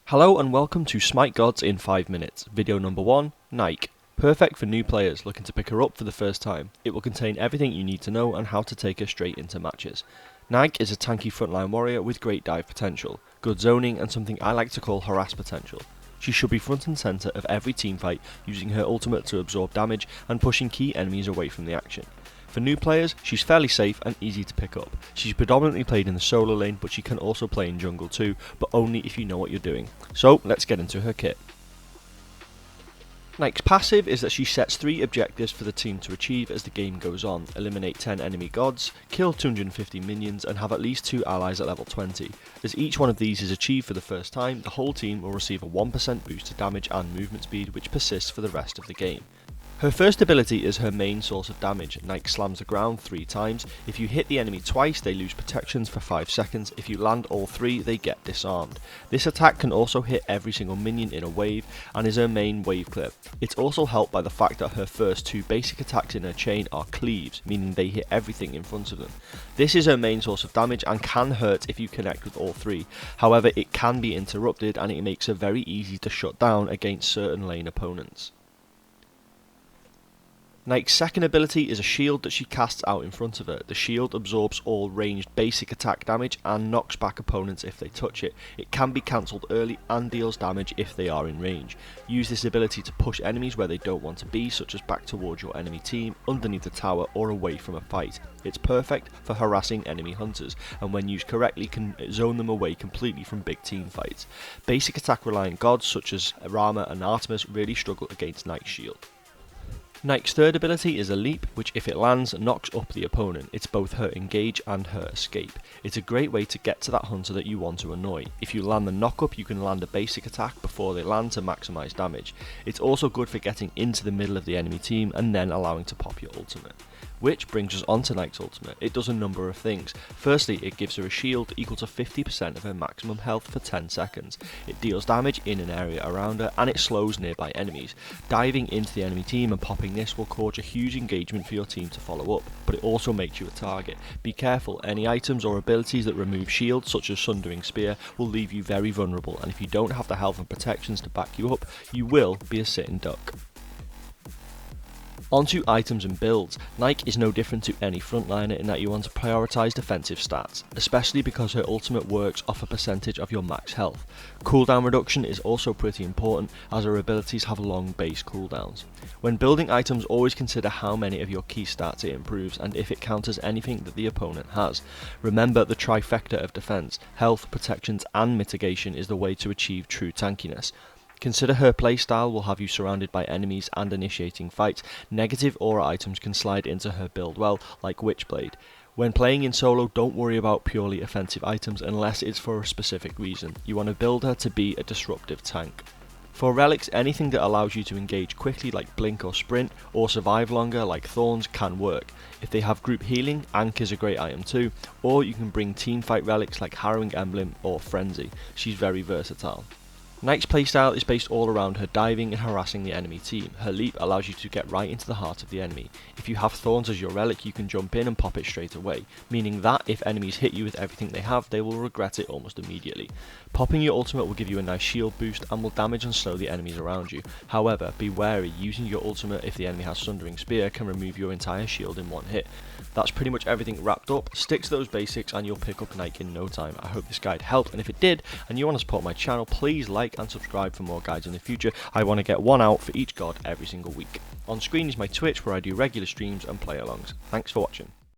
Hello and welcome to Smite Gods in 5 minutes. Video number 1, Nike. Perfect for new players looking to pick her up for the first time. It will contain everything you need to know on how to take her straight into matches. Nike is a tanky frontline warrior with great dive potential, good zoning and something I like to call harass potential. She should be front and centre of every teamfight, using her ultimate to absorb damage and pushing key enemies away from the action. For new players, she's fairly safe and easy to pick up. She's predominantly played in the solo lane, but she can also play in jungle too, but only if you know what you're doing. So let's get into her kit. Nike's passive is that she sets 3 objectives for the team to achieve as the game goes on: eliminate 10 enemy gods, kill 250 minions and have at least 2 allies at level 20. As each one of these is achieved for the first time, the whole team will receive a 1% boost to damage and movement speed, which persists for the rest of the game. Her first ability is her main source of damage. Nike slams the ground 3 times. If you hit the enemy twice, they lose protections for 5 seconds. If you land all 3, they get disarmed. This attack can also hit every single minion in a wave and is her main wave clip. It's also helped by the fact that her first 2 basic attacks in her chain are cleaves, meaning they hit everything in front of them. This is her main source of damage and can hurt if you connect with all 3. However, it can be interrupted and it makes her very easy to shut down against certain lane opponents. Nike's second ability is a shield that she casts out in front of her. The shield absorbs all ranged basic attack damage and knocks back opponents if they touch it. It can be cancelled early and deals damage if they are in range. Use this ability to push enemies where they don't want to be, such as back towards your enemy team, underneath a tower or away from a fight. It's perfect for harassing enemy hunters, and when used correctly can zone them away completely from big team fights. Basic attack reliant gods such as Rama and Artemis really struggle against Nike's shield. Nike's third ability is a leap, which if it lands, knocks up the opponent. It's both her engage and her escape. It's a great way to get to that hunter that you want to annoy. If you land the knock up, you can land a basic attack before they land to maximise damage. It's also good for getting into the middle of the enemy team and then allowing to pop your ultimate. Which brings us on to Nike's ultimate. It does a number of things. Firstly, it gives her a shield equal to 50% of her maximum health for 10 seconds. It deals damage in an area around her and it slows nearby enemies. Diving into the enemy team and popping this will cause a huge engagement for your team to follow up, but it also makes you a target. Be careful, any items or abilities that remove shields such as Sundering Spear will leave you very vulnerable, and if you don't have the health and protections to back you up, you will be a sitting duck. Onto items and builds. Nike is no different to any frontliner in that you want to prioritise defensive stats, especially because her ultimate works off a percentage of your max health. Cooldown reduction is also pretty important as her abilities have long base cooldowns. When building items, always consider how many of your key stats it improves and if it counters anything that the opponent has. Remember, the trifecta of defense, health, protections and mitigation is the way to achieve true tankiness. Consider her playstyle will have you surrounded by enemies and initiating fights. Negative aura items can slide into her build well, like Witchblade. When playing in solo, don't worry about purely offensive items unless it's for a specific reason. You want to build her to be a disruptive tank. For relics, anything that allows you to engage quickly like blink or sprint, or survive longer like thorns can work. If they have group healing, Ankh is a great item too, or you can bring teamfight relics like Harrowing Emblem or Frenzy. She's very versatile. Nike's playstyle is based all around her diving and harassing the enemy team. Her leap allows you to get right into the heart of the enemy. If you have thorns as your relic, you can jump in and pop it straight away, meaning that if enemies hit you with everything they have, they will regret it almost immediately. Popping your ultimate will give you a nice shield boost and will damage and slow the enemies around you. However, be wary, using your ultimate if the enemy has Sundering Spear can remove your entire shield in one hit. That's pretty much everything wrapped up. Stick to those basics and you'll pick up Nike in no time. I hope this guide helped, and if it did and you want to support my channel, please like and subscribe for more guides in the future. I want to get one out for each god every single week. On screen is my Twitch where I do regular streams and play alongs. Thanks for watching.